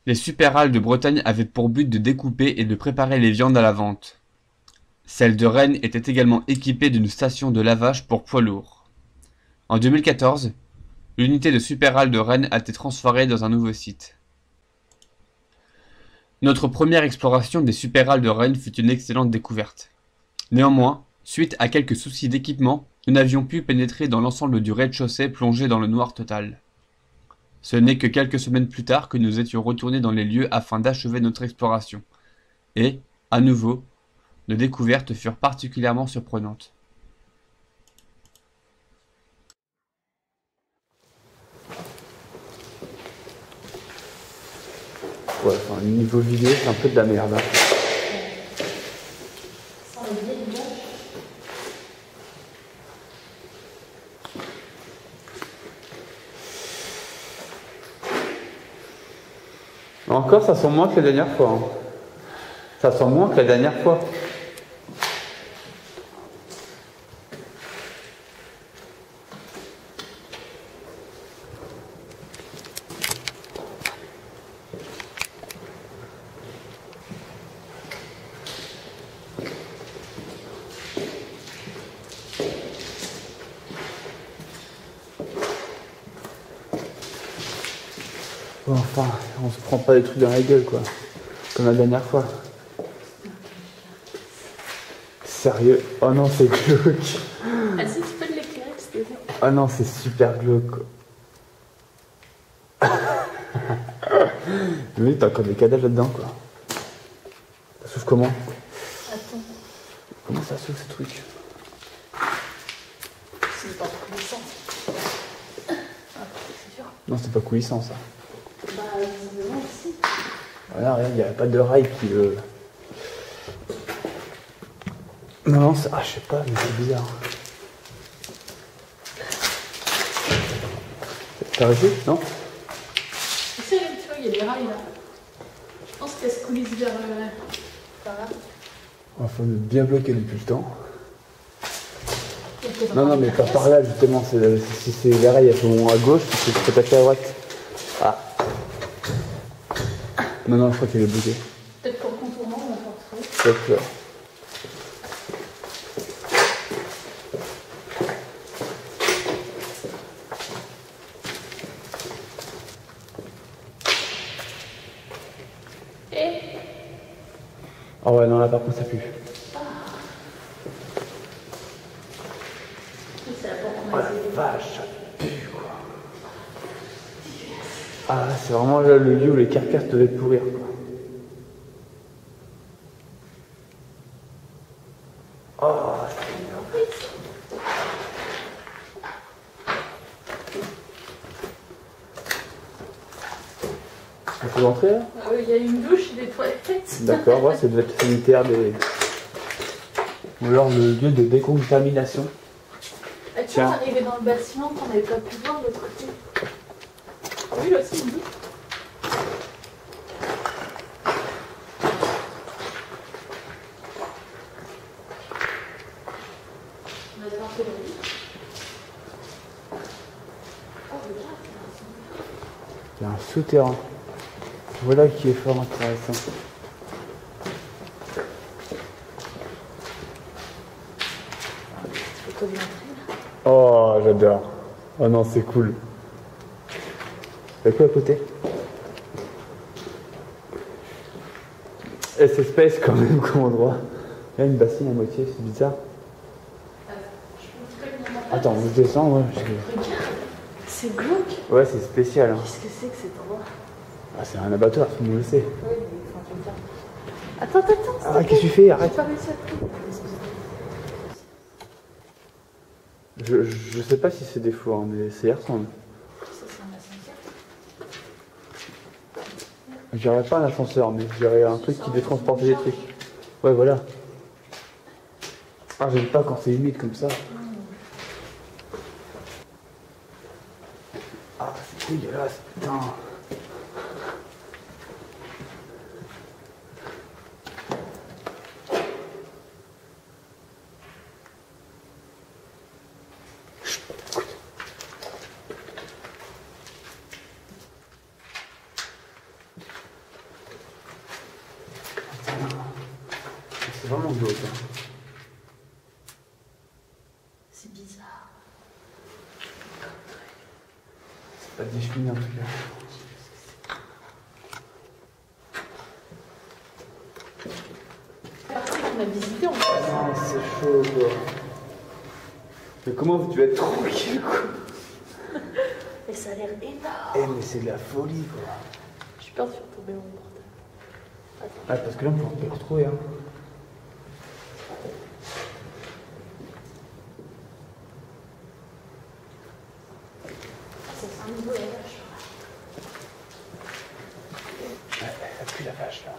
Les Super Halles de Bretagne avaient pour but de découper et de préparer les viandes à la vente. Celle de Rennes était également équipée d'une station de lavage pour poids lourds. En 2014, l'unité de Super Halles de Rennes a été transférée dans un nouveau site. Notre première exploration des Super Halles de Rennes fut une excellente découverte. Néanmoins, suite à quelques soucis d'équipement, nous n'avions pu pénétrer dans l'ensemble du rez-de-chaussée plongé dans le noir total. Ce n'est que quelques semaines plus tard que nous étions retournés dans les lieux afin d'achever notre exploration. Et, à nouveau, nos découvertes furent particulièrement surprenantes. Ouais, enfin, niveau vidéo, c'est un peu de la merde. Hein. Encore, ça sent moins que la dernière fois. Hein. Ça sent moins que la dernière fois. Bon, enfin, on se prend pas des trucs dans la gueule, quoi. Comme la dernière fois. Sérieux? Oh non, c'est glauque. Ah si, tu peux l'éclairer, s'il te plaît. Oh non, c'est super glauque, quoi. Mais t'as encore des cadavres là-dedans, quoi. Ça s'ouvre comment? Attends, Comment ça s'ouvre, ce truc? c'est pas coulissant. Ah, c'est sûr. Non, c'est pas coulissant, ça. Bah, visiblement aussi. Voilà, regarde, il n'y a pas de rail qui... Non, non, ah, je sais pas, mais c'est bizarre. T'as réussi? Non? Tu sais, tu vois, il y a des rails là. Je pense qu'elle se coulisse vers par là. Il faut bien bloquer depuis le temps. Et peut-être Non, non, mais pas par là, justement. Si c'est les rails, elles sont à gauche, tu peux taper à droite. Ah. Non, non, je crois qu'elle est bloquée. Peut-être qu'en contournant, on va pouvoir trouver. Peut-être là. Et Ah ouais, non, là par contre, ça pue. c'est la porte Oh qu'on a la essayé. vache, ça pue, quoi. Ah, c'est vraiment là le lieu où les carcasses devaient pourrir, quoi. Oh, il faut rentrer là? Il y a une douche et des toilettes. D'accord, ouais, ça devait être sanitaire des... Ou alors le lieu de décontamination. Ah, tu vois, on arrivait dans le bâtiment qu'on n'avait pas pu voir de l'autre côté. Oui, là aussi, une douche. On va devoir faire la vie. Oh, regarde. Il y a un souterrain. Voilà qui est fort intéressant. Photo de l'entrée là. Oh, j'adore. Oh non, c'est cool. Il y a quoi à côté? Et c'est space quand même comme endroit. Il y a une bassine à moitié, c'est bizarre. Attends, je descends, ouais. Regarde, c'est glauque. Ouais, c'est spécial. Hein. Qu'est-ce que c'est que cet endroit? Ah, c'est un abattoir, tout le monde le sait. Oui, mais enfin, je veux dire. Attends, attends, Ah, qu'est-ce que tu fais? j'ai Arrête. pas réussi à trouver. Je sais pas si c'est des fous, hein, mais ça y ressemble. Ça, c'est un ascenseur. Je dirais pas un ascenseur, mais je dirais un truc qui devait transporter des trucs. Ouais, voilà. Ah, j'aime pas quand c'est humide comme ça. Ah, c'est dégueulasse, putain. glauque. Hein. C'est bizarre. C'est pas défini en tout cas. La partie qu'on a visitée, on fait. Non, c'est chaud quoi. Mais comment tu vas être tranquille quoi? Mais ça a l'air énorme. Eh mais c'est de la folie quoi. J'ai peur de faire tomber mon portable. Ah parce que là on peut pas le retrouver hein. C'est un nouveau élevage. Ouais, elle pue la vache là.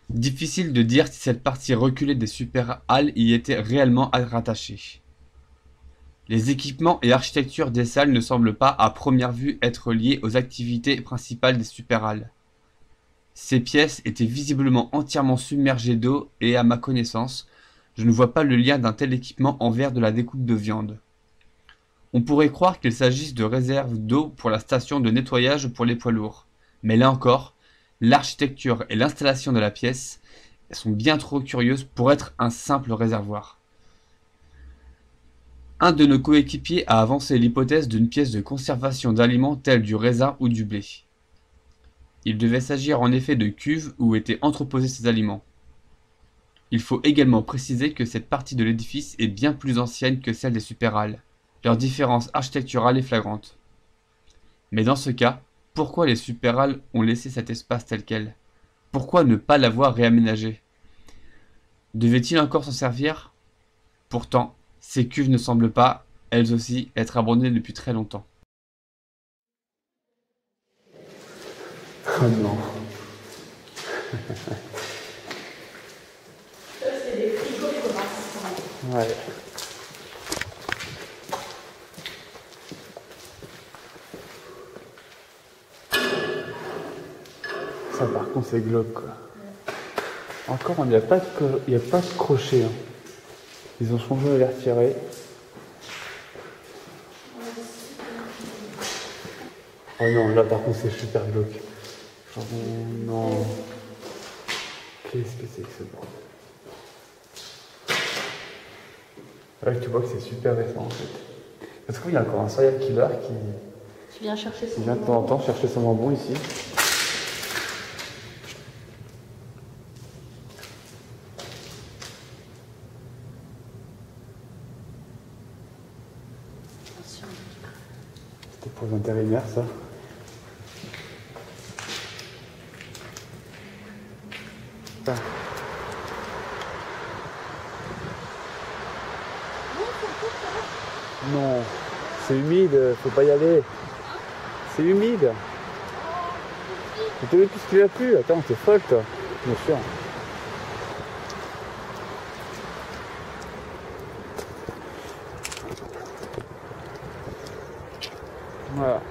Difficile de dire si cette partie reculée des super halles y était réellement rattachée. Les équipements et architecture des salles ne semblent pas à première vue être liés aux activités principales des super halles. Ces pièces étaient visiblement entièrement submergées d'eau et à ma connaissance, je ne vois pas le lien d'un tel équipement envers de la découpe de viande. On pourrait croire qu'il s'agisse de réserves d'eau pour la station de nettoyage pour les poids lourds, mais là encore, l'architecture et l'installation de la pièce sont bien trop curieuses pour être un simple réservoir. Un de nos coéquipiers a avancé l'hypothèse d'une pièce de conservation d'aliments telle du raisin ou du blé. Il devait s'agir en effet de cuves où étaient entreposés ces aliments. Il faut également préciser que cette partie de l'édifice est bien plus ancienne que celle des supérales. Leur différence architecturale est flagrante. Mais dans ce cas, pourquoi les supérales ont laissé cet espace tel quel? Pourquoi ne pas l'avoir réaménagé? Devait-il encore s'en servir? Pourtant, ces cuves ne semblent pas, elles aussi, être abandonnées depuis très longtemps. Oh non. Ça, c'est des frigos de race. Ouais. Ça par contre c'est glauque quoi. Encore il n'y a pas de crochet. Hein. Ils ont changé à les retirer. Oh non, là par contre c'est super glauque. Oh non. Qu'est-ce que c'est que ce bordel? Là tu vois que c'est super récent en fait. Parce qu'il y a encore un serial killer Tu viens chercher qui son vient de temps en temps chercher son jambon ici. Attention. C'était pour les intérimaires ça. Ah. Non, c'est humide, faut pas y aller. C'est humide. Mais t'as vu tout ce qu'il a plu? Attends, t'es folle toi. Bien sûr. Voilà.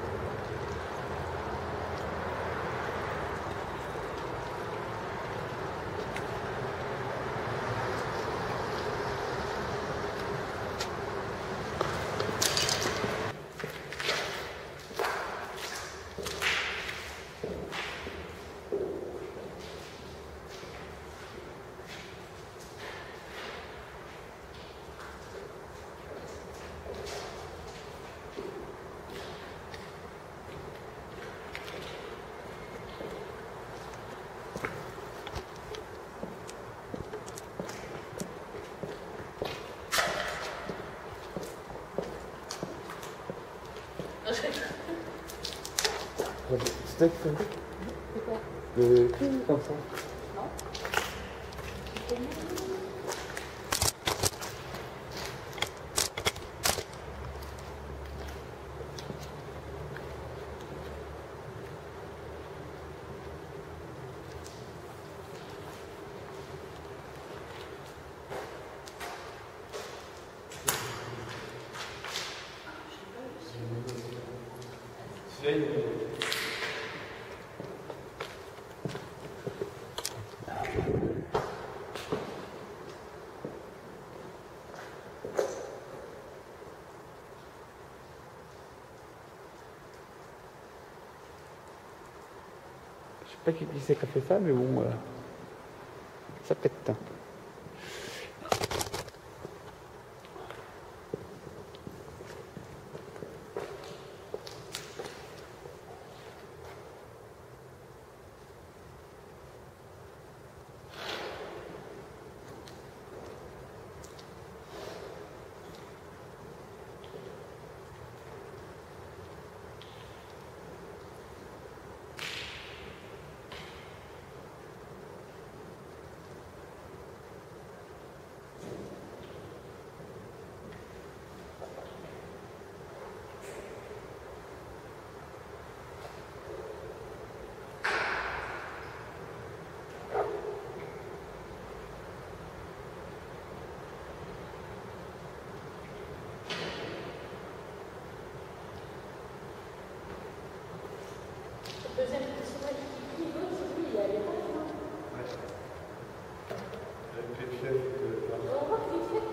Steak, C'est quoi? le comme ça. sais pas qui c'est qui a fait ça, mais bon, ça pète. Deuxième personnage qui crie, l'autre, c'est lui, il est pas loin. Avec les chefs On voit que vite fait.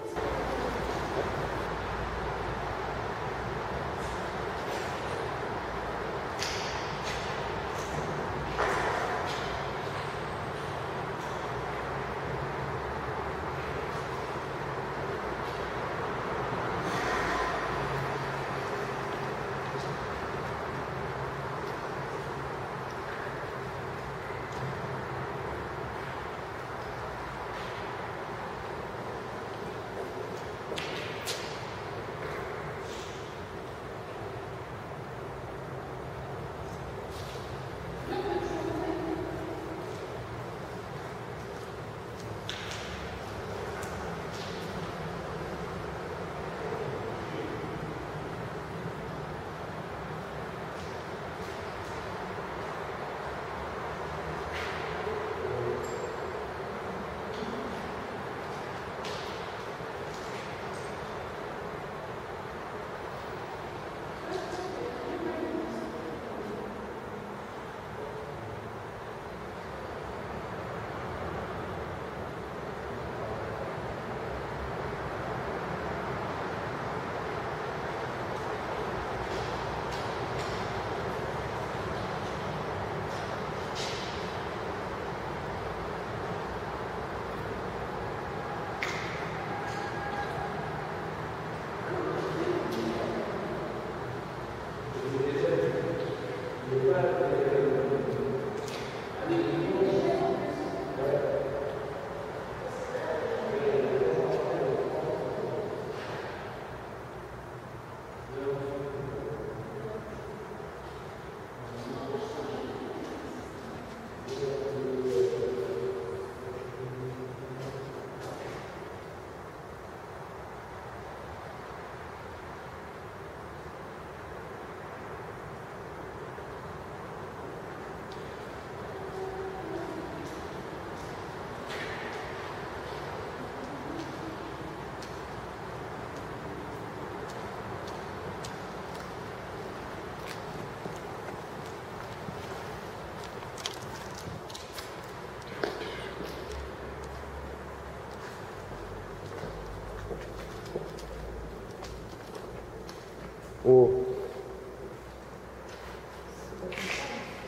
Oh.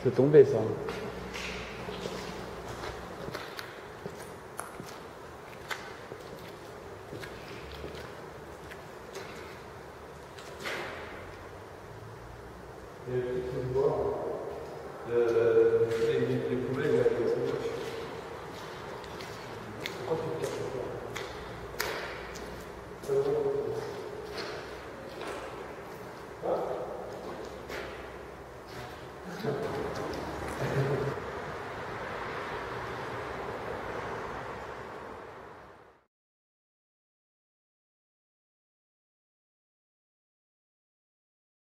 C'est tombé ça.